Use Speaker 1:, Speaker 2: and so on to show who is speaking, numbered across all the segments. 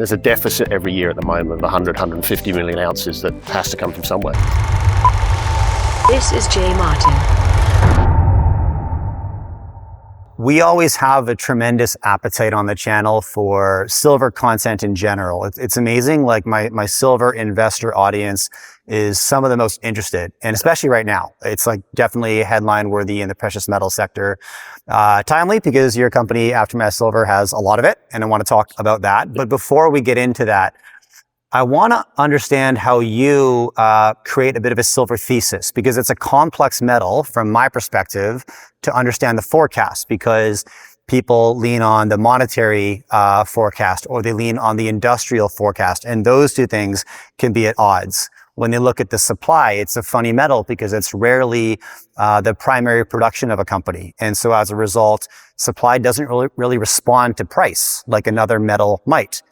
Speaker 1: There's a deficit every year at the moment of 150 million ounces that has to come from somewhere.
Speaker 2: This is Jay Martin.
Speaker 3: We always have a tremendous appetite on the channel for silver content in general. It's amazing. Like my silver investor audience is some of the most interested, and especially right now, it's like definitely headline worthy in the precious metal sector. Timely because your company, Aftermath Silver, has a lot of it, and I want to talk about that. But before we get into that, I want to understand how you create a bit of a silver thesis, because it's a complex metal from my perspective to understand the forecast, because people lean on the monetary forecast or they lean on the industrial forecast, and those two things can be at odds. When they look at the supply, it's a funny metal because it's rarely the primary production of a company. And so as a result, supply doesn't really respond to price like another metal might.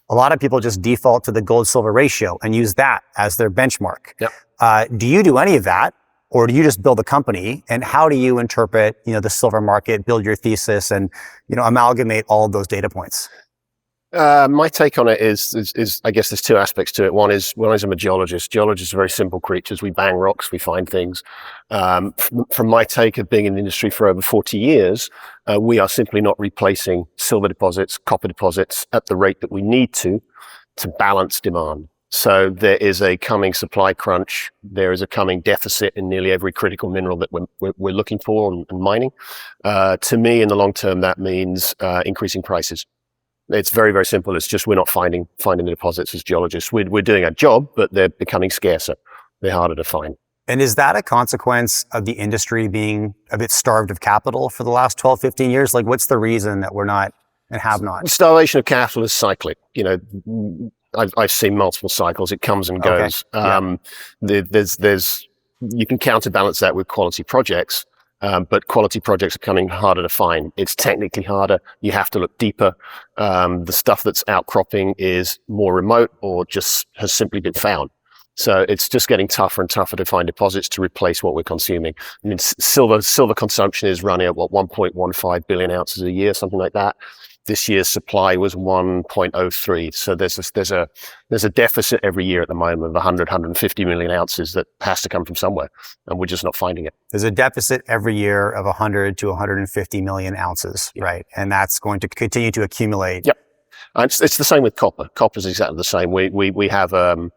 Speaker 3: A lot of people just default to the gold-silver ratio and use that as their benchmark.
Speaker 1: Yep.
Speaker 3: Do you do any of that, or do you just build a company? And how do you interpret, the silver market, build your thesis, and amalgamate all of those data points?
Speaker 1: My take on it is I guess there's two aspects to it. One is I'm a geologist. Geologists are very simple creatures. We bang rocks, we find things. From my take of being in the industry for over 40 years, we are simply not replacing silver deposits, copper deposits at the rate that we need to balance demand. So there is a coming supply crunch. There is a coming deficit in nearly every critical mineral that we're looking for and mining. To me, in the long term, that means increasing prices. It's very, very simple. It's just we're not finding the deposits as geologists. We're doing our job, but they're becoming scarcer. They're harder to find.
Speaker 3: And is that a consequence of the industry being a bit starved of capital for the last 12, 15 years? Like, what's the reason that we're not and have not?
Speaker 1: Starvation of capital is cyclic. I've seen multiple cycles. It comes and goes.
Speaker 3: Okay.
Speaker 1: There's you can counterbalance that with quality projects. But quality projects are becoming harder to find. It's technically harder. You have to look deeper. The stuff that's outcropping is more remote or just has simply been found. So it's just getting tougher and tougher to find deposits to replace what we're consuming. I mean, silver consumption is running at 1.15 billion ounces a year, something like that. This year's supply was 1.03. So there's a deficit every year at the moment of 150 million ounces that has to come from somewhere, and we're just not finding it.
Speaker 3: There's a deficit every year of 100 to 150 million ounces, right? And that's going to continue to accumulate.
Speaker 1: Yep. It's the same with copper. Copper is exactly the same. We have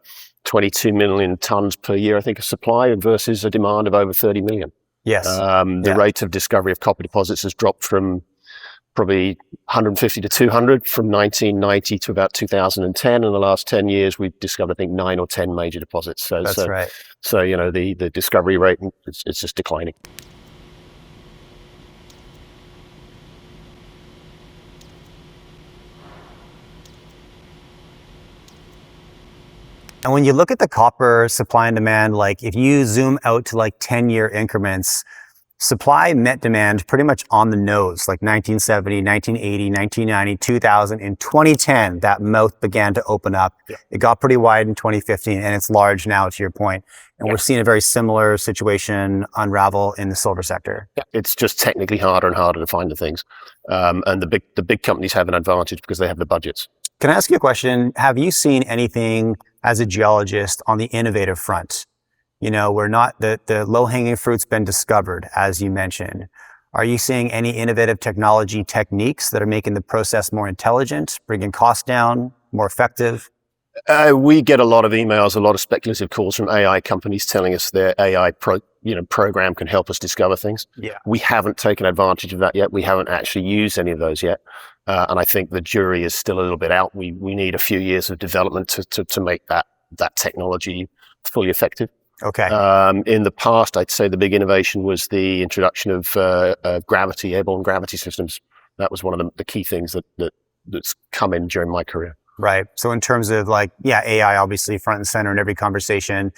Speaker 1: 22 million tons per year, I think, of supply versus a demand of over 30 million.
Speaker 3: Yes.
Speaker 1: The rate of discovery of copper deposits has dropped from probably 150 to 200 from 1990 to about 2010. In the last 10 years, we've discovered, I think, 9 or 10 major deposits.
Speaker 3: That's right.
Speaker 1: So, the discovery rate, it's just declining.
Speaker 3: And when you look at the copper supply and demand, like if you zoom out to like 10-year increments, supply met demand pretty much on the nose, like 1970, 1980, 1990, 2000. In 2010, that mouth began to open up. Yeah. It got pretty wide in 2015, and it's large now, to your point. And we're seeing a very similar situation unravel in the silver sector.
Speaker 1: Yeah. It's just technically harder and harder to find the things. And the big companies have an advantage because they have the budgets.
Speaker 3: Can I ask you a question? Have you seen anything as a geologist on the innovative front? We're not, the low-hanging fruit's been discovered, as you mentioned. Are you seeing any innovative technology techniques that are making the process more intelligent, bringing costs down, more effective?
Speaker 1: We get a lot of emails, a lot of speculative calls from AI companies telling us their AI program can help us discover things.
Speaker 3: Yeah.
Speaker 1: We haven't taken advantage of that yet. We haven't actually used any of those yet. And I think the jury is still a little bit out. We need a few years of development to make that technology fully effective.
Speaker 3: Okay.
Speaker 1: In the past, I'd say the big innovation was the introduction of airborne gravity systems. That was one of the key things that's come in during my career.
Speaker 3: Right. So in terms of AI obviously front and center in every conversation.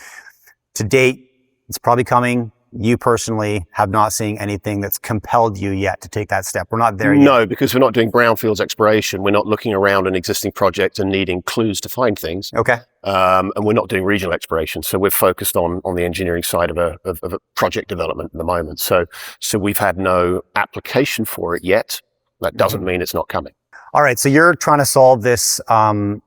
Speaker 3: To date, it's probably coming. You personally have not seen anything that's compelled you yet to take that step. We're not there yet.
Speaker 1: No, because we're not doing brownfields exploration. We're not looking around an existing project and needing clues to find things.
Speaker 3: Okay.
Speaker 1: And we're not doing regional exploration. So we're focused on the engineering side of a project development at the moment. So we've had no application for it yet. That doesn't mean it's not coming.
Speaker 3: All right, so you're trying to solve this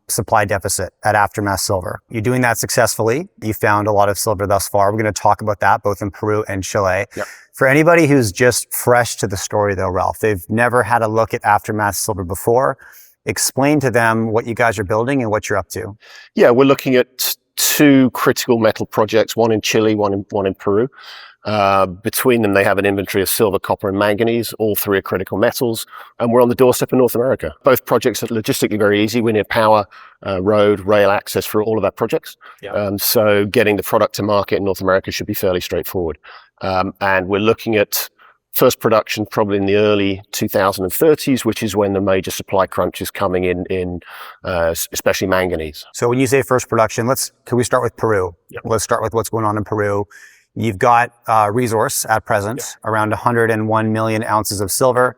Speaker 3: supply deficit at Aftermath Silver. You're doing that successfully. You found a lot of silver thus far. We're going to talk about that both in Peru and Chile.
Speaker 1: Yep.
Speaker 3: For anybody who's just fresh to the story though, Ralph, they've never had a look at Aftermath Silver before. Explain to them what you guys are building and what you're up to.
Speaker 1: Yeah, we're looking at 2 critical metal projects, one in Chile, one in Peru. Between them, they have an inventory of silver, copper, and manganese. All 3 are critical metals, and we're on the doorstep of North America. Both projects are logistically very easy. We're near power, road, rail access for all of our projects.
Speaker 3: Yeah.
Speaker 1: So getting the product to market in North America should be fairly straightforward. And we're looking at first production probably in the early 2030s, which is when the major supply crunch is coming in especially manganese.
Speaker 3: So when you say first production, can we start with Peru?
Speaker 1: Yep.
Speaker 3: Let's start with what's going on in Peru. You've got resource at present, around 101 million ounces of silver,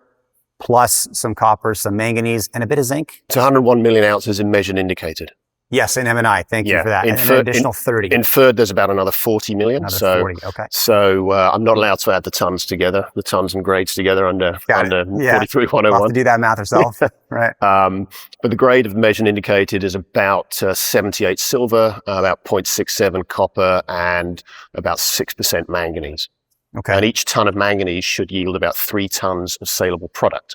Speaker 3: plus some copper, some manganese, and a bit of zinc.
Speaker 1: It's 101 million ounces in measured and indicated.
Speaker 3: Yes, in M&I. Thank you for that. And an additional 30.
Speaker 1: Inferred, there's about another 40 million.
Speaker 3: Another 40, okay.
Speaker 1: So I'm not allowed to add the tons together, the tons and grades together under 43101.
Speaker 3: You'll have to do that math yourself. Right.
Speaker 1: But the grade of measured and indicated is about 78 silver, about 0.67 copper, and about 6% manganese.
Speaker 3: Okay.
Speaker 1: And each ton of manganese should yield about 3 tons of saleable product.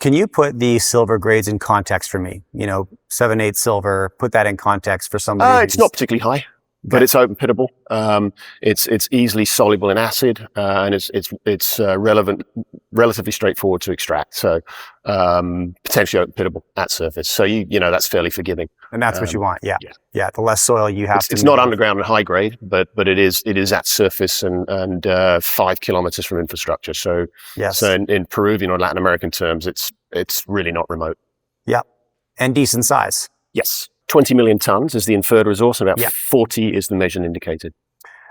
Speaker 3: Can you put the silver grades in context for me? 7/8 silver, put that in context for somebody.
Speaker 1: It's not particularly high, but it's open pittable. It's easily soluble in acid, and it's relatively straightforward to extract. So potentially open pittable at surface. So that's fairly forgiving.
Speaker 3: And that's what you want. Yeah. The less soil you have.
Speaker 1: It's not underground and high grade, but it is at surface and 5 kilometers from infrastructure. So
Speaker 3: yes.
Speaker 1: So in Peruvian or Latin American terms, it's really not remote.
Speaker 3: Yeah, and decent size.
Speaker 1: Yes. 20 million tons is the inferred resource, and about 40 is the measured and indicated.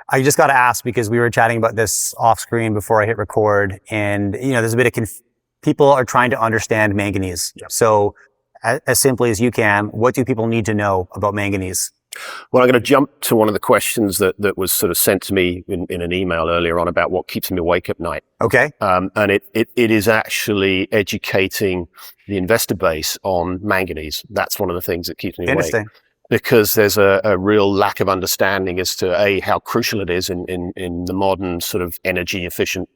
Speaker 3: I just got to ask, because we were chatting about this off screen before I hit record, and there's a bit of people are trying to understand manganese. Yep. So as simply as you can, what do people need to know about manganese?
Speaker 1: Well, I'm going to jump to one of the questions that was sort of sent to me in an email earlier on about what keeps me awake at night.
Speaker 3: Okay.
Speaker 1: And it is actually educating the investor base on manganese. That's one of the things that keeps me awake.
Speaker 3: Interesting.
Speaker 1: Because there's a real lack of understanding as to how crucial it is in the modern sort of energy efficient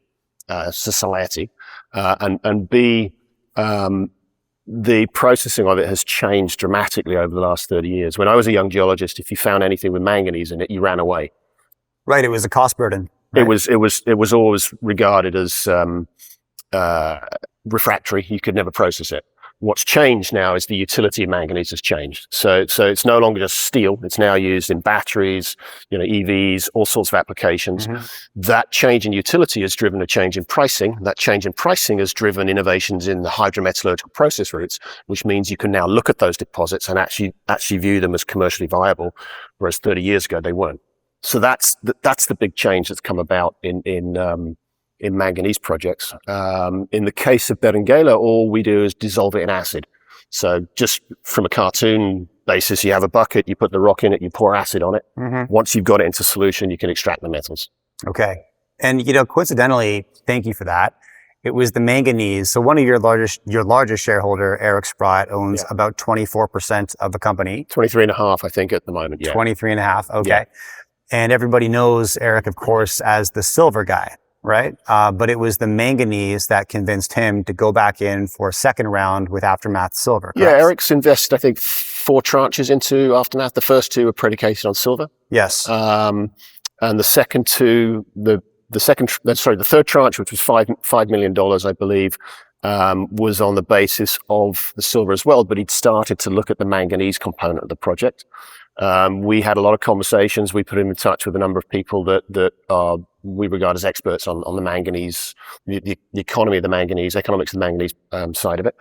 Speaker 1: society, and B, the processing of it has changed dramatically over the last 30 years. When I was a young geologist, if you found anything with manganese in it, you ran away.
Speaker 3: Right. It was a cost burden. Right?
Speaker 1: It was always regarded as refractory. You could never process it. What's changed now is the utility of manganese has changed. So it's no longer just steel. It's now used in batteries, EVs, all sorts of applications. Mm-hmm. That change in utility has driven a change in pricing. That change in pricing has driven innovations in the hydrometallurgical process routes, which means you can now look at those deposits and actually view them as commercially viable, whereas 30 years ago they weren't. So that's the big change that's come about in manganese projects. In the case of Berenguela, all we do is dissolve it in acid. So just from a cartoon basis, you have a bucket, you put the rock in it, you pour acid on it. Mm-hmm. Once you've got it into solution, you can extract the metals.
Speaker 3: Okay. And, coincidentally, thank you for that. It was the manganese. So one of your largest shareholder, Eric Sprott, owns about 24% of the company.
Speaker 1: 23.5, I think, at the moment. Yeah.
Speaker 3: 23.5. Okay.
Speaker 1: Yeah.
Speaker 3: And everybody knows Eric, of course, as the silver guy. Right. But it was the manganese that convinced him to go back in for a second round with Aftermath Silver. Correct?
Speaker 1: Yeah, Eric's invested, I think, 4 tranches into Aftermath. The first 2 were predicated on silver.
Speaker 3: Yes.
Speaker 1: And the second 2, the third tranche, which was $5 million, I believe, was on the basis of the silver as well, but he'd started to look at the manganese component of the project. We had a lot of conversations. We put him in touch with a number of people that we regard as experts on the manganese, the economy of the manganese, economics of the manganese side of it.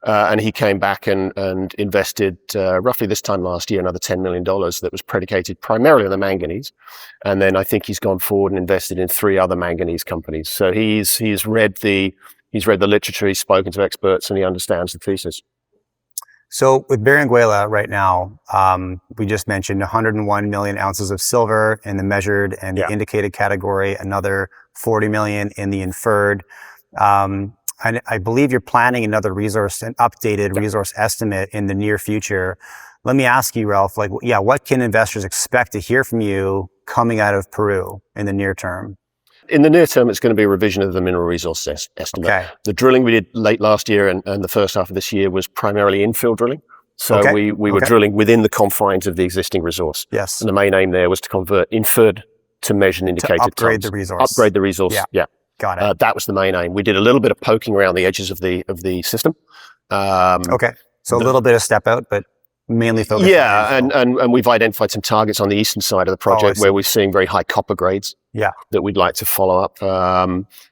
Speaker 1: And he came back and invested roughly this time last year another $10 million that was predicated primarily on the manganese. And then I think he's gone forward and invested in 3 other manganese companies. So he's read the literature, he's spoken to experts, and he understands the thesis.
Speaker 3: So with Berenguela right now, we just mentioned 101 million ounces of silver in the measured and the indicated category, another 40 million in the inferred. I believe you're planning another resource, an updated resource estimate in the near future. Let me ask you, Ralph, like, yeah, what can investors expect to hear from you coming out of Peru in the near term?
Speaker 1: In the near term, it's going to be a revision of the mineral resource estimate.
Speaker 3: Okay.
Speaker 1: The drilling we did late last year and the first half of this year was primarily infill drilling. So we were drilling within the confines of the existing resource.
Speaker 3: Yes.
Speaker 1: And the main aim there was to convert inferred to measured and indicated
Speaker 3: to upgrade
Speaker 1: tons.
Speaker 3: the resource.
Speaker 1: Upgrade the resource. Yeah.
Speaker 3: Got it.
Speaker 1: That was the main aim. We did a little bit of poking around the edges of the system.
Speaker 3: Okay. So a little bit of step out, but mainly focused.
Speaker 1: Yeah, and we've identified some targets on the eastern side of the project where we're seeing very high copper grades.
Speaker 3: Yeah.
Speaker 1: That we'd like to follow up.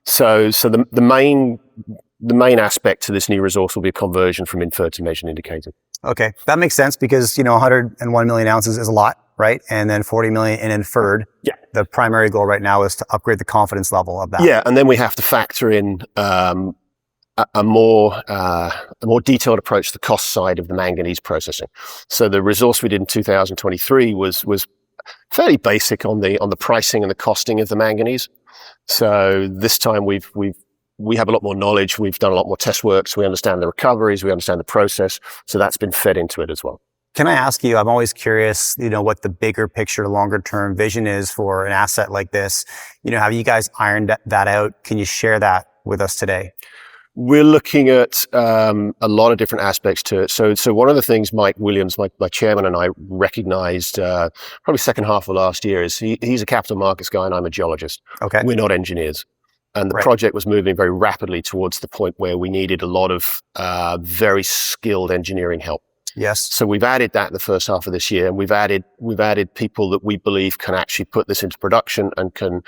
Speaker 1: So the main aspect to this new resource will be a conversion from inferred to measured and indicated.
Speaker 3: Okay, that makes sense because 101 million ounces is a lot, right? And then 40 million in inferred.
Speaker 1: Yeah.
Speaker 3: The primary goal right now is to upgrade the confidence level of that.
Speaker 1: Yeah, and then we have to factor in a more detailed approach to the cost side of the manganese processing. So the resource we did in 2023 was fairly basic on the pricing and the costing of the manganese. So this time we have a lot more knowledge. We've done a lot more test work, so we understand the recoveries, we understand the process. So that's been fed into it as well.
Speaker 3: Can I ask you, I'm always curious, what the bigger picture, longer term vision is for an asset like this. Have you guys ironed that out? Can you share that with us today?
Speaker 1: We're looking at a lot of different aspects to it. So one of the things Mike Williams, my chairman, and I recognized probably second half of last year is he's a capital markets guy and I'm a geologist.
Speaker 3: Okay.
Speaker 1: We're not engineers. And the project was moving very rapidly towards the point where we needed a lot of very skilled engineering help.
Speaker 3: Yes.
Speaker 1: So we've added that in the first half of this year, and we've added people that we believe can actually put this into production and can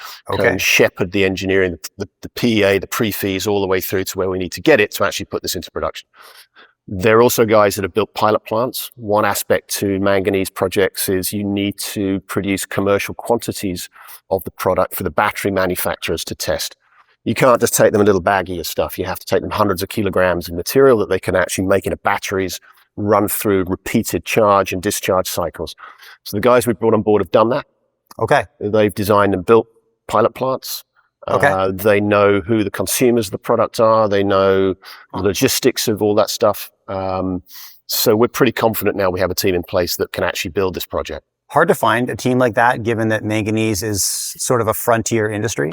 Speaker 1: shepherd the engineering, the PEA, the pre-feas, all the way through to where we need to get it to actually put this into production. There are also guys that have built pilot plants. One aspect to manganese projects is you need to produce commercial quantities of the product for the battery manufacturers to test. You can't just take them a little baggie of stuff. You have to take them hundreds of kilograms of material that they can actually make into batteries, run through repeated charge and discharge cycles. So the guys we brought on board have done that.
Speaker 3: Okay.
Speaker 1: They've designed and built pilot plants.
Speaker 3: Okay.
Speaker 1: They know who the consumers of the product are. They know the logistics of all that stuff. So we're pretty confident now we have a team in place that can actually build this project.
Speaker 3: Hard to find a team like that, given that manganese is sort of a frontier industry.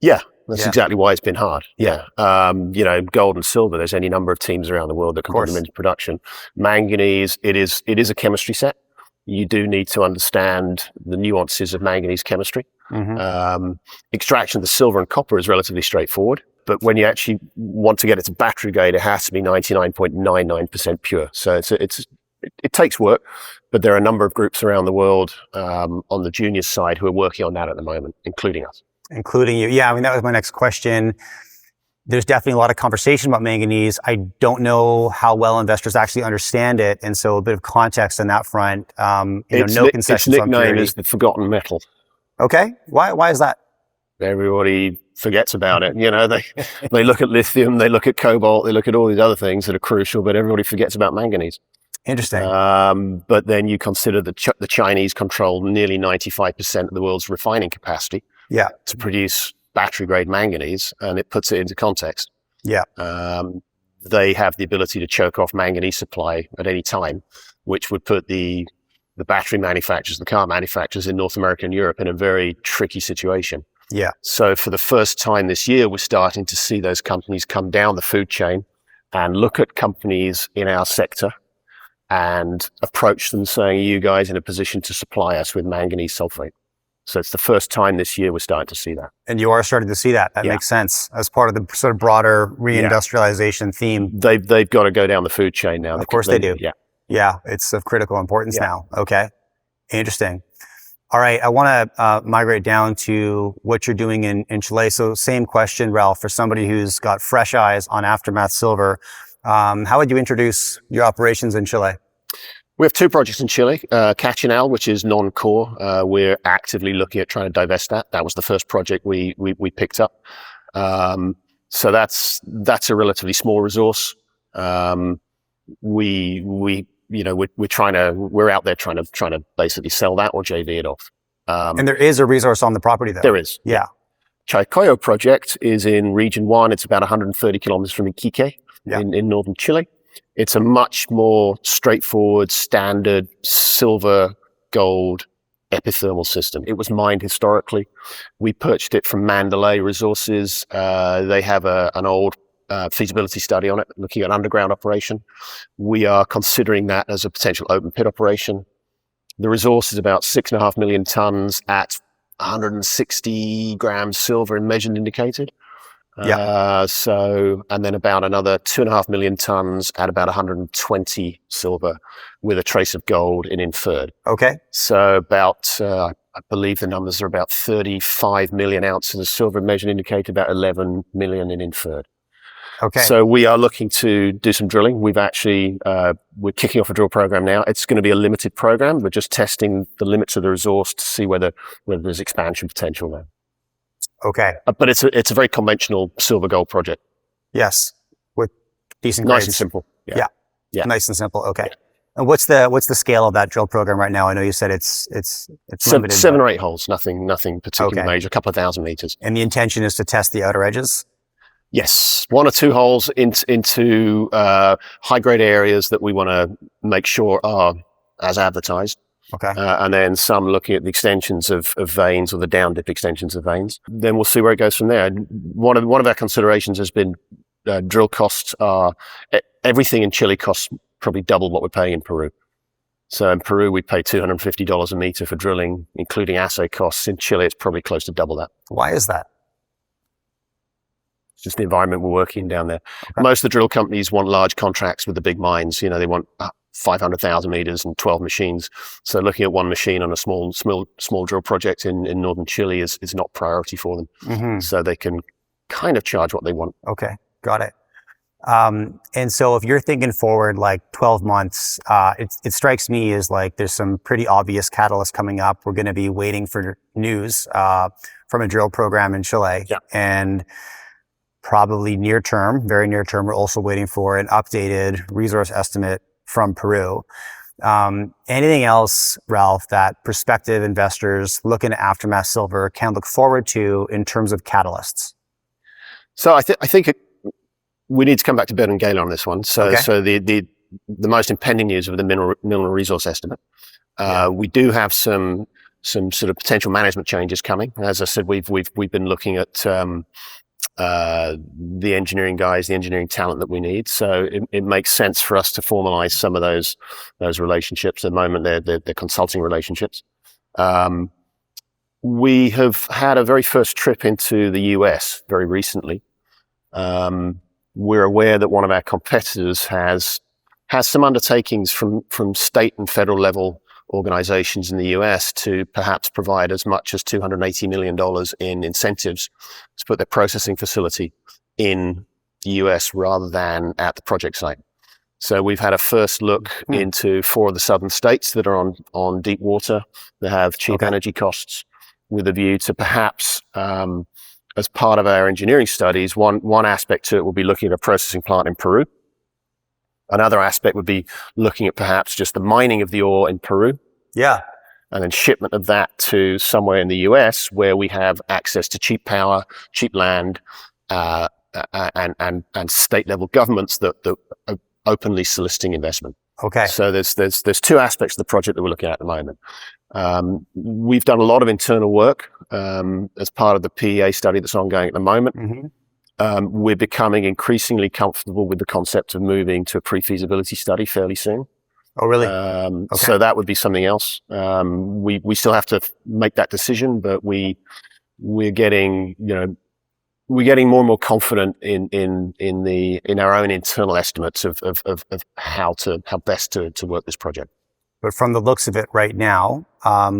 Speaker 1: Yeah. That's exactly why it's been hard. Yeah. Gold and silver, there's any number of teams around the world that can put them into production. Manganese, it is a chemistry set. You do need to understand the nuances of manganese chemistry. Mm-hmm. Extraction of the silver and copper is relatively straightforward, but when you actually want to get it to battery grade, it has to be 99.99% pure. So it takes work, but there are a number of groups around the world on the junior side who are working on that at the moment, including us.
Speaker 3: Including you. Yeah, that was my next question. There's definitely a lot of conversation about manganese. I don't know how well investors actually understand it. And so a bit of context on that front. No concessions
Speaker 1: its
Speaker 3: on
Speaker 1: nickname
Speaker 3: purity.
Speaker 1: is the forgotten metal.
Speaker 3: Okay. Why is that?
Speaker 1: Everybody forgets about it. They look at lithium, they look at cobalt, they look at all these other things that are crucial, but everybody forgets about manganese.
Speaker 3: Interesting.
Speaker 1: But then you consider the Chinese control nearly 95% of the world's refining capacity.
Speaker 3: Yeah.
Speaker 1: To produce battery grade manganese, and it puts it into context.
Speaker 3: Yeah.
Speaker 1: They have the ability to choke off manganese supply at any time, which would put the battery manufacturers, the car manufacturers in North America and Europe in a very tricky situation.
Speaker 3: Yeah.
Speaker 1: So for the first time this year, we're starting to see those companies come down the food chain and look at companies in our sector and approach them saying, are you guys in a position to supply us with manganese sulfate? So it's the first time this year we're starting to see that.
Speaker 3: And you are starting to see that. That makes sense as part of the sort of broader reindustrialization theme.
Speaker 1: They've got to go down the food chain now.
Speaker 3: Of course they do.
Speaker 1: Yeah.
Speaker 3: Yeah. It's of critical importance now. Okay. Interesting. All right. I want to migrate down to what you're doing in Chile. So same question, Ralph, for somebody who's got fresh eyes on Aftermath Silver. How would you introduce your operations in Chile?
Speaker 1: We have two projects in Chile, Cachinal, which is non-core. We're actively looking at trying to divest that. That was the first project we picked up. So that's a relatively small resource. We're out there trying to basically sell that or JV it off.
Speaker 3: And there is a resource on the property there.
Speaker 1: There is.
Speaker 3: Yeah.
Speaker 1: Chaicoyo project is in Region 1. It's about 130 kilometers from Iquique in northern Chile. It's a much more straightforward, standard silver, gold epithermal system. It was mined historically. We purchased it from Mandalay Resources. They have an old feasibility study on it, looking at underground operation. We are considering that as a potential open pit operation. The resource is about 6.5 million tons at 160 grams silver in measured and indicated. And then about another 2.5 million tons at about 120 silver with a trace of gold in inferred.
Speaker 3: Okay.
Speaker 1: So about, I believe the numbers are about 35 million ounces of silver in measured and indicated, about 11 million in inferred.
Speaker 3: Okay.
Speaker 1: So we are looking to do some drilling. We've actually, we're kicking off a drill program now. It's going to be a limited program. We're just testing the limits of the resource to see whether there's expansion potential there.
Speaker 3: Okay.
Speaker 1: But it's a very conventional silver gold project.
Speaker 3: Yes. With decent
Speaker 1: Nice
Speaker 3: grades.
Speaker 1: and simple.
Speaker 3: Yeah.
Speaker 1: Yeah.
Speaker 3: Nice and simple. Okay. Yeah. And what's the scale of that drill program right now? I know you said it's limited.
Speaker 1: Seven or 8 holes, nothing particularly major, a couple of thousand meters.
Speaker 3: And the intention is to test the outer edges?
Speaker 1: Yes, 1 or 2 holes into high grade areas that we want to make sure are as advertised.
Speaker 3: Okay.
Speaker 1: And then some looking at the extensions of veins or the down dip extensions of veins. Then we'll see where it goes from there. One of our considerations has been drill costs are, everything in Chile costs probably double what we're paying in Peru. So in Peru, we pay $250 a meter for drilling, including assay costs. In Chile, it's probably close to double that.
Speaker 3: Why is that?
Speaker 1: It's just the environment we're working in down there. Okay. Most of the drill companies want large contracts with the big mines. You know, they want 500,000 meters and 12 machines. So looking at one machine on a small drill project in northern Chile is not priority for them. Mm-hmm. So they can kind of charge what they want.
Speaker 3: Okay, got it. And so if you're thinking forward like 12 months, it strikes me as like there's some pretty obvious catalysts coming up. We're going to be waiting for news from a drill program in Chile. Yeah. And probably near term, very near term, we're also waiting for an updated resource estimate from Peru. Anything else, Ralph, that prospective investors looking at Aftermath Silver can look forward to in terms of catalysts?
Speaker 1: So I think we need to come back to Bed and Gala on this one. So the most impending news of the mineral resource estimate. We do have some sort of potential management changes coming. As I said, we've been looking at the engineering guys, the engineering talent that we need. So it makes sense for us to formalize some of those relationships. At the moment, they're consulting relationships. We have had a very first trip into the US very recently. We're aware that one of our competitors has some undertakings from state and federal level organizations in the US to perhaps provide as much as $280 million in incentives to put their processing facility in the US rather than at the project site. So we've had a first look into 4 of the southern states that are on deep water that have cheap energy costs, with a view to perhaps, as part of our engineering studies, one aspect to it will be looking at a processing plant in Peru. Another aspect would be looking at perhaps just the mining of the ore in Peru. Yeah. And then shipment of that to somewhere in the US where we have access to cheap power, cheap land, and state level governments that are openly soliciting investment. Okay. So there's 2 aspects of the project that we're looking at the moment. We've done a lot of internal work as part of the PEA study that's ongoing at the moment. Mm-hmm. We're becoming increasingly comfortable with the concept of moving to a pre-feasibility study fairly soon. Oh, really? So that would be something else. We still have to make that decision, but we're getting more and more confident in our own internal estimates of how best to work this project.
Speaker 3: But from the looks of it right now,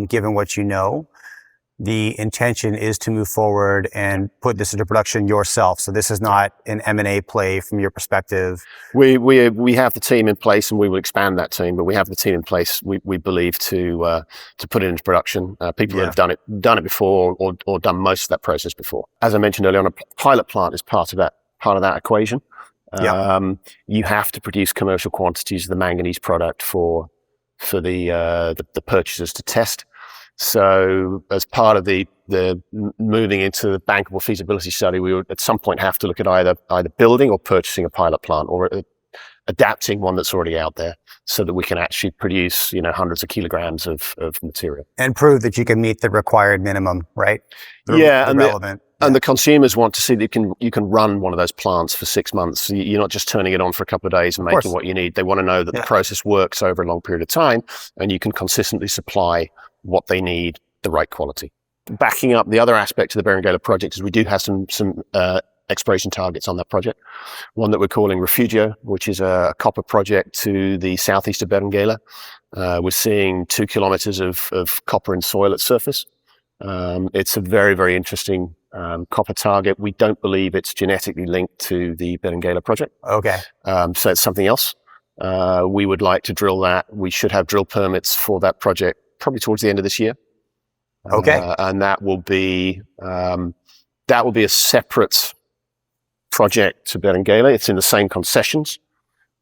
Speaker 3: given what you know, the intention is to move forward and put this into production yourself. So this is not an M&A play from your perspective.
Speaker 1: We have the team in place, and we will expand that team. But we have the team in place, we believe, to put it into production. People that have done it before or done most of that process before. As I mentioned earlier on, a pilot plant is part of that equation. You have to produce commercial quantities of the manganese product for the purchasers to test. So as part of the moving into the bankable feasibility study, we would at some point have to look at either building or purchasing a pilot plant, or adapting one that's already out there, so that we can actually produce, hundreds of kilograms of material.
Speaker 3: And prove that you can meet the required minimum, right?
Speaker 1: And the consumers want to see that you can run one of those plants for 6 months. You're not just turning it on for a couple of days and making what you need. They want to know that the process works over a long period of time, and you can consistently supply what they need, the right quality. Backing up, the other aspect of the Beringala project is we do have some exploration targets on that project. One that we're calling Refugio, which is a copper project to the southeast of Beringala. We're seeing 2 kilometers of copper in soil at surface. It's a very, very interesting copper target. We don't believe it's genetically linked to the Beringala project.
Speaker 3: Okay.
Speaker 1: So it's something else. We would like to drill that. We should have drill permits for that project probably towards the end of this year.
Speaker 3: Okay.
Speaker 1: And that will be a separate project to Beringala. It's in the same concessions.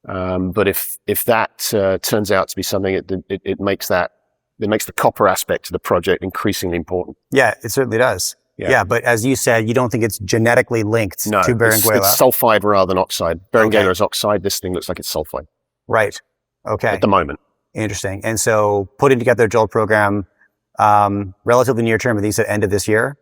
Speaker 1: But if that turns out to be something, it makes the copper aspect of the project increasingly important.
Speaker 3: Yeah, it certainly does. Yeah, but as you said, you don't think it's genetically linked to Beringala?
Speaker 1: It's sulfide rather than oxide. Beringala is oxide. This thing looks like it's sulfide.
Speaker 3: Right. Okay.
Speaker 1: At the moment.
Speaker 3: Interesting. And so putting together a drill program, relatively near term, I think you said end of this year?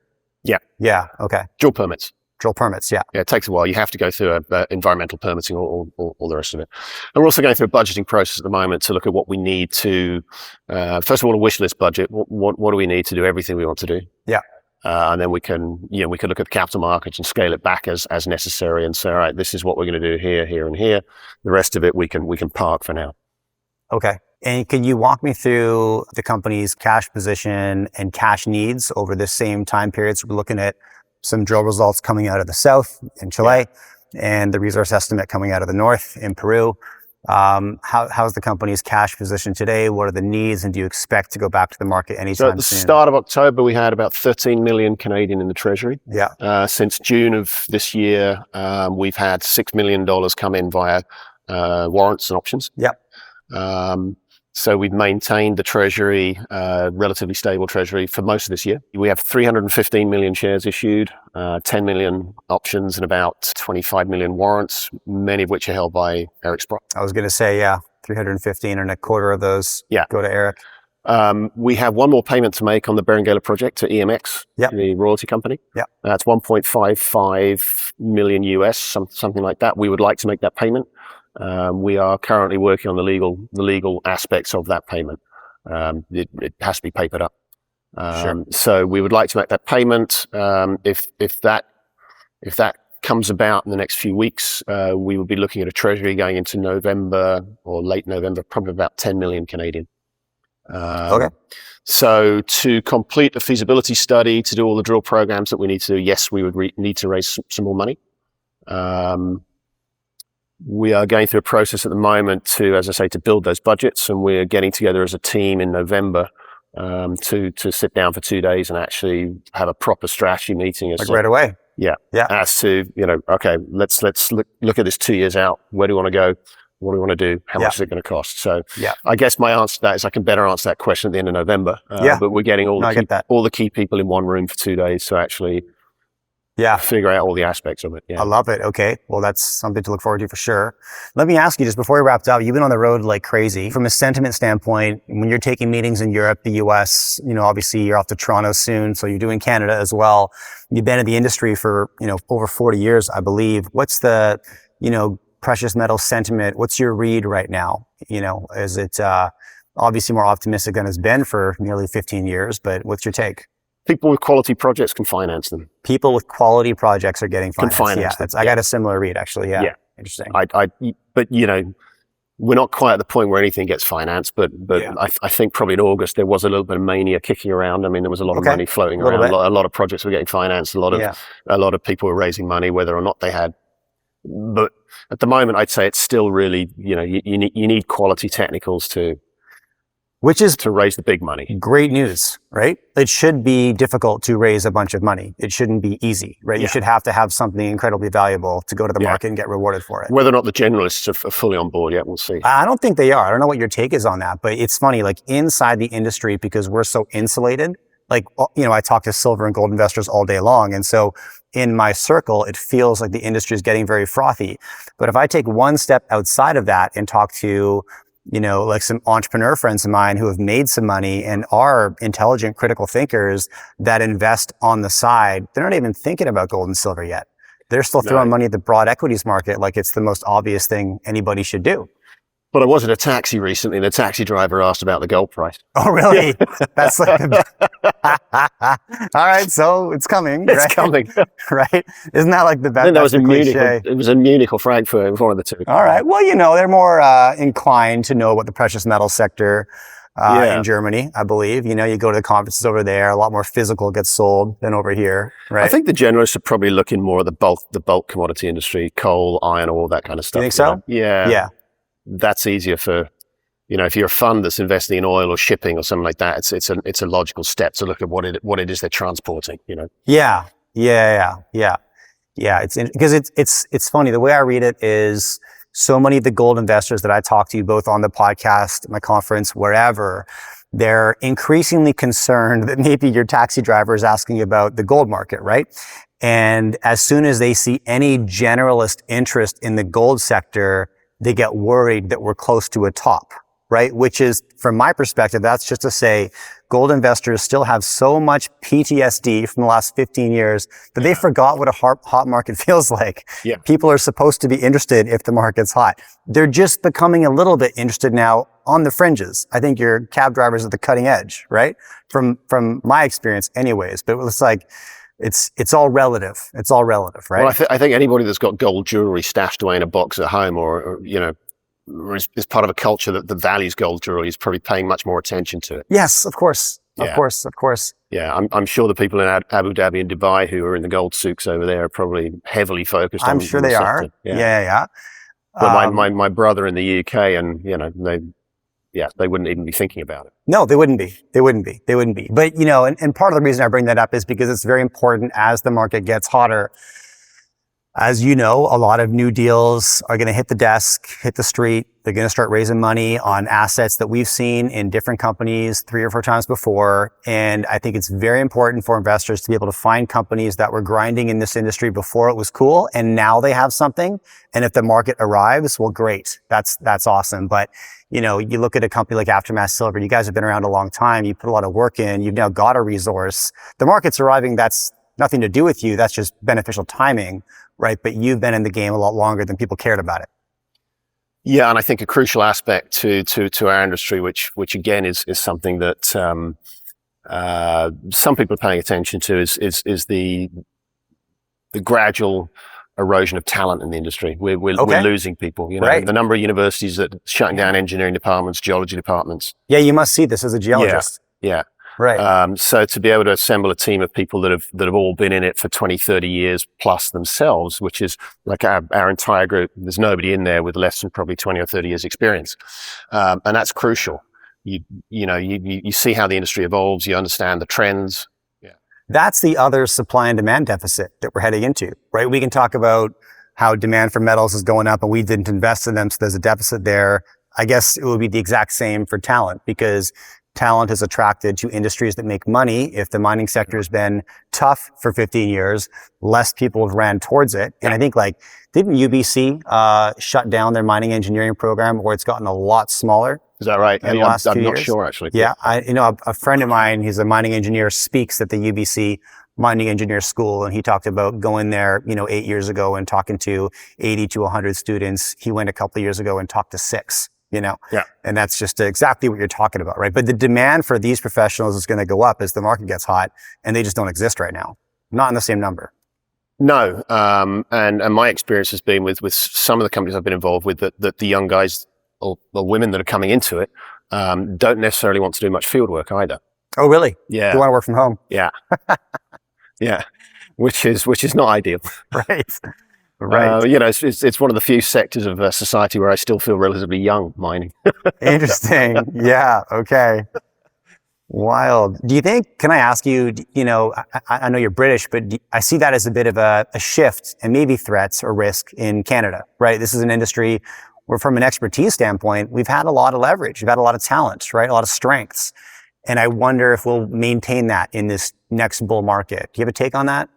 Speaker 1: Yeah.
Speaker 3: Yeah. Okay.
Speaker 1: Drill permits.
Speaker 3: Yeah.
Speaker 1: Yeah, it takes a while. You have to go through environmental permitting, all the rest of it. And we're also going through a budgeting process at the moment to look at what we need to, first of all, a wish list budget. What do we need to do everything we want to do?
Speaker 3: Yeah.
Speaker 1: And then we can look at the capital markets and scale it back as necessary and say, all right, this is what we're going to do here, here, and here. The rest of it we can park for now.
Speaker 3: Okay. And can you walk me through the company's cash position and cash needs over this same time period? So we're looking at some drill results coming out of the south in Chile and the resource estimate coming out of the north in Peru. How's the company's cash position today? What are the needs, and do you expect to go back to the market anytime soon?
Speaker 1: So at the start of October, we had about 13 million Canadian in the treasury.
Speaker 3: Yeah.
Speaker 1: Since June of this year, we've had $6 million come in via warrants and options.
Speaker 3: Yeah.
Speaker 1: So we've maintained the treasury, relatively stable treasury for most of this year. We have 315 million shares issued, 10 million options, and about 25 million warrants, many of which are held by Eric Sprott.
Speaker 3: I was going to say, 315 and a quarter of those go to Eric.
Speaker 1: We have one more payment to make on the Beringala project to EMX, the royalty company.
Speaker 3: Yeah.
Speaker 1: That's 1.55 million US, something like that. We would like to make that payment. We are currently working on the legal aspects of that payment. It has to be papered up.
Speaker 3: Sure.
Speaker 1: So we would like to make that payment. If that comes about in the next few weeks, we will be looking at a treasury going into November or late November, probably about 10 million Canadian.
Speaker 3: Okay.
Speaker 1: So to complete the feasibility study, to do all the drill programs that we need to do, yes, we would need to raise some more money. We are going through a process at the moment to, as I say, to build those budgets, and we're getting together as a team in November to sit down for 2 days and actually have a proper strategy meeting.
Speaker 3: Right away.
Speaker 1: Yeah.
Speaker 3: Yeah.
Speaker 1: As to, okay, let's look at this 2 years out. Where do we want to go? What do we want to do? How much is it going to cost? So I guess my answer to that is I can better answer that question at the end of November. But we're getting all the key people in one room for 2 days to actually figure out all the aspects of it. Yeah.
Speaker 3: I love it. Okay. Well, that's something to look forward to for sure. Let me ask you, just before we wrap up, you've been on the road like crazy. From a sentiment standpoint, when you're taking meetings in Europe, the US, obviously you're off to Toronto soon, so you're doing Canada as well. You've been in the industry for, over 40 years, I believe. What's the, precious metal sentiment? What's your read right now? Is it obviously more optimistic than it's been for nearly 15 years, but what's your take?
Speaker 1: People with quality projects can finance them.
Speaker 3: People with quality projects are getting financed.
Speaker 1: Can finance them.
Speaker 3: I got a similar read, actually. Yeah. Interesting.
Speaker 1: But we're not quite at the point where anything gets financed. But I think probably in August there was a little bit of mania kicking around. I mean, there was a lot of money floating around. A lot of projects were getting financed. A lot of people were raising money, whether or not they had. But at the moment, I'd say it's still really, you need quality technicals to raise the big money. Great
Speaker 3: news, right? It should be difficult to raise a bunch of money. It shouldn't be easy, right? You should have to have something incredibly valuable to go to the market and get rewarded for it.
Speaker 1: Whether or not the generalists are fully on board yet, we'll see.
Speaker 3: I don't think they are. I don't know what your take is on that, but it's funny, like inside the industry, because we're so insulated, like, I talk to silver and gold investors all day long. And so in my circle, it feels like the industry is getting very frothy. But if I take one step outside of that and talk to, like some entrepreneur friends of mine who have made some money and are intelligent, critical thinkers that invest on the side, they're not even thinking about gold and silver yet. They're still throwing money at the broad equities market like it's the most obvious thing anybody should do.
Speaker 1: But I was in a taxi recently, and the taxi driver asked about the gold price.
Speaker 3: Oh, really? That's like, all right. So it's coming.
Speaker 1: It's
Speaker 3: right?
Speaker 1: coming,
Speaker 3: right? Isn't that like the best?
Speaker 1: I think that was in Munich. It was in Munich or Frankfurt. It was one of the two.
Speaker 3: All right. Well, they're more inclined to know about the precious metal sector in Germany, I believe. You go to the conferences over there. A lot more physical gets sold than over here. Right.
Speaker 1: I think the generalists are probably looking more at the bulk commodity industry, coal, iron ore, that kind of stuff.
Speaker 3: You think so?
Speaker 1: Yeah.
Speaker 3: Yeah.
Speaker 1: That's easier for, if you're a fund that's investing in oil or shipping or something like that, it's a logical step to look at what it is they're transporting,
Speaker 3: Yeah. Because it's funny. The way I read it is so many of the gold investors that I talk to, both on the podcast, my conference, wherever, they're increasingly concerned that maybe your taxi driver is asking about the gold market, right? And as soon as they see any generalist interest in the gold sector, they get worried that we're close to a top, right? Which is, from my perspective, that's just to say gold investors still have so much PTSD from the last 15 years that they forgot what a hot market feels like.
Speaker 1: Yeah.
Speaker 3: People are supposed to be interested if the market's hot. They're just becoming a little bit interested now on the fringes. I think your cab drivers at the cutting edge, right? From my experience anyways, but it's like, it's all relative. It's all relative, right?
Speaker 1: Well, I think anybody that's got gold jewelry stashed away in a box at home or is part of a culture that values gold jewelry is probably paying much more attention to it.
Speaker 3: Yes, of course.
Speaker 1: Yeah.
Speaker 3: Of course.
Speaker 1: Yeah, I'm sure the people in Abu Dhabi and Dubai who are in the gold souks over there are probably heavily focused on
Speaker 3: I'm sure they are. Yeah.
Speaker 1: But my brother in the UK and, they wouldn't even be thinking about it.
Speaker 3: No, they wouldn't be. But, and part of the reason I bring that up is because it's very important as the market gets hotter. As you know, a lot of new deals are going to hit the desk, hit the street. They're going to start raising money on assets that we've seen in different companies 3 or 4 times before. And I think it's very important for investors to be able to find companies that were grinding in this industry before it was cool. And now they have something. And if the market arrives, well, great. That's awesome. But, you look at a company like Aftermath Silver, you guys have been around a long time. You put a lot of work in. You've now got a resource. The market's arriving. That's nothing to do with you. That's just beneficial timing, right? But you've been in the game a lot longer than people cared about it.
Speaker 1: Yeah, and I think a crucial aspect to our industry, which again is something that some people are paying attention to, is the gradual erosion of talent in the industry. We're losing people.
Speaker 3: Right.
Speaker 1: The number of universities that are shutting down engineering departments, geology departments.
Speaker 3: Yeah, you must see this as a geologist.
Speaker 1: Yeah.
Speaker 3: Right.
Speaker 1: So to be able to assemble a team of people that have all been in it for 20, 30 years plus themselves, which is like our entire group, there's nobody in there with less than probably 20 or 30 years experience. And that's crucial. You see how the industry evolves, you understand the trends. Yeah.
Speaker 3: That's the other supply and demand deficit that we're heading into, right? We can talk about how demand for metals is going up and we didn't invest in them, so there's a deficit there. I guess it would be the exact same for talent, because talent is attracted to industries that make money. If the mining sector has been tough for 15 years, less people have ran towards it. And I think didn't UBC shut down their mining engineering program, where it's gotten a lot smaller?
Speaker 1: Is that right?
Speaker 3: In the last
Speaker 1: I'm
Speaker 3: few
Speaker 1: not
Speaker 3: years?
Speaker 1: sure actually.
Speaker 3: Yeah. A friend of mine, he's a mining engineer, speaks at the UBC mining engineer school. And he talked about going there, 8 years ago and talking to 80 to 100 students. He went a couple of years ago and talked to 6. Yeah. And that's just exactly what you're talking about, right? But the demand for these professionals is going to go up as the market gets hot, and they just don't exist right now. Not in the same number.
Speaker 1: No. And my experience has been with some of the companies I've been involved with that the young guys or women that are coming into it, don't necessarily want to do much field work either.
Speaker 3: Oh, really?
Speaker 1: Yeah.
Speaker 3: They want to work from home.
Speaker 1: Yeah. Yeah. Which is not ideal.
Speaker 3: Right. Right.
Speaker 1: It's one of the few sectors of society where I still feel relatively young mining.
Speaker 3: Interesting. Yeah. Okay. Wild. Do you think, can I ask you, I know you're British, but I see that as a bit of a shift and maybe threats or risk in Canada, right? This is an industry where from an expertise standpoint, we've had a lot of leverage. We've had a lot of talent, right? A lot of strengths. And I wonder if we'll maintain that in this next bull market. Do you have a take on that?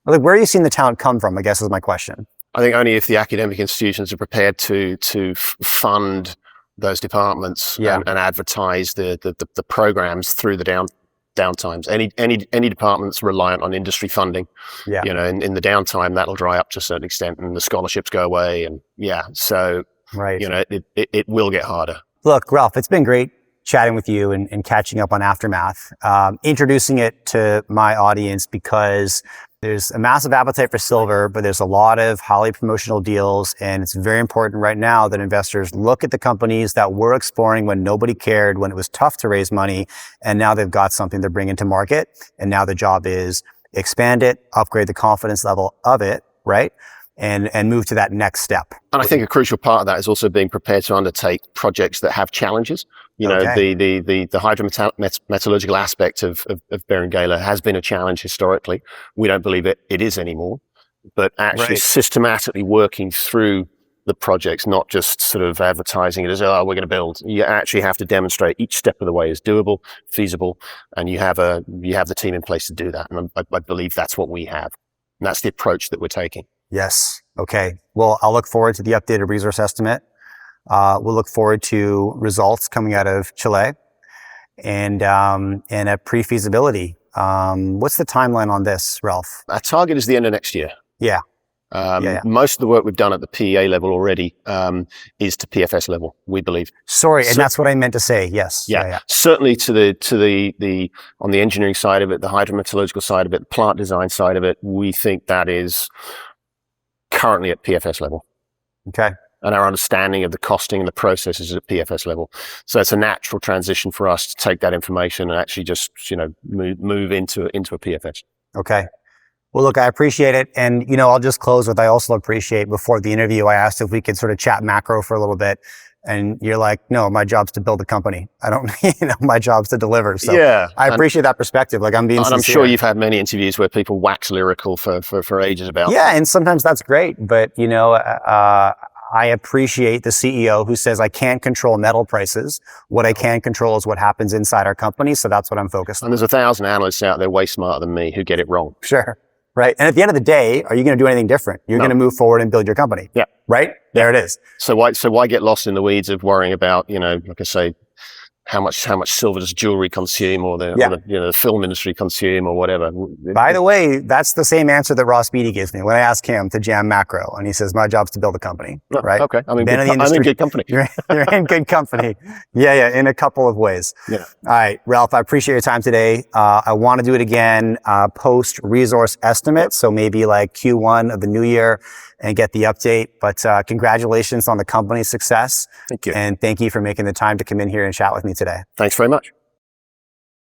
Speaker 3: Like, where are you seeing the talent come from, I guess is my question.
Speaker 1: I think only if the academic institutions are prepared to fund those departments and advertise the programs through the downtimes. Any departments reliant on industry funding, you know, in the downtime, that'll dry up to a certain extent and the scholarships go away. And so, you know, it will get harder.
Speaker 3: Look, Ralph, it's been great chatting with you and catching up on Aftermath, introducing it to my audience because there's a massive appetite for silver, but there's a lot of highly promotional deals. And it's very important right now that investors look at the companies that we're exploring when nobody cared, when it was tough to raise money. And now they've got something to bring into market. And now the job is expand it, upgrade the confidence level of it, right? And move to that next step.
Speaker 1: And I think a crucial part of that is also being prepared to undertake projects that have challenges. You know, the hydrometallurgical aspect of Beringala has been a challenge historically. We don't believe it is anymore, but actually systematically working through the projects, not just sort of advertising it as, oh, we're going to build. You actually have to demonstrate each step of the way is doable, feasible, and you have the team in place to do that. And I believe that's what we have. And that's the approach that we're taking.
Speaker 3: Yes. Okay. Well, I'll look forward to the updated resource estimate. We'll look forward to results coming out of Chile and a pre-feasibility. What's the timeline on this, Ralph?
Speaker 1: Our target is the end of next year.
Speaker 3: Yeah.
Speaker 1: Most of the work we've done at the PEA level already is to PFS level, we believe.
Speaker 3: Sorry, and that's what I meant to say. Yes.
Speaker 1: Yeah. Certainly to the on the engineering side of it, the hydrometallurgical side of it, the plant design side of it, we think that is currently at PFS level.
Speaker 3: Okay.
Speaker 1: And our understanding of the costing and the processes is at PFS level. So it's a natural transition for us to take that information and actually just, you know, move into a PFS.
Speaker 3: Okay. Well, look, I appreciate it. And, you know, I'll just close with, I also appreciate before the interview, I asked if we could sort of chat macro for a little bit. And you're like, no, my job's to build a company. I don't, you know, my job's to deliver. So I appreciate that perspective. Like I'm being sincere.
Speaker 1: I'm sure you've had many interviews where people wax lyrical for ages about.
Speaker 3: Yeah. And sometimes that's great. But, you know, I appreciate the CEO who says, I can't control metal prices. What I can control is what happens inside our company. So that's what I'm focused on.
Speaker 1: And there's 1,000 analysts out there way smarter than me who get it wrong.
Speaker 3: Sure. Right. And at the end of the day, are you going to do anything different? You're going to move forward and build your company.
Speaker 1: Yeah.
Speaker 3: Right? There it is.
Speaker 1: So why get lost in the weeds of worrying about, you know, like I say, how much silver does jewelry consume or the film industry consume or whatever.
Speaker 3: By the way, that's the same answer that Ross Beatty gives me when I ask him to jam macro. And he says, my job's to build a company. Right?
Speaker 1: Okay. I'm in good company.
Speaker 3: You're in good company. Yeah. In a couple of ways.
Speaker 1: Yeah.
Speaker 3: All right, Ralph, I appreciate your time today. I want to do it again, post resource estimate. So maybe like Q1 of the new year and get the update. But congratulations on the company's success.
Speaker 1: Thank you.
Speaker 3: And thank you for making the time to come in here and chat with me today.
Speaker 1: Thanks very much.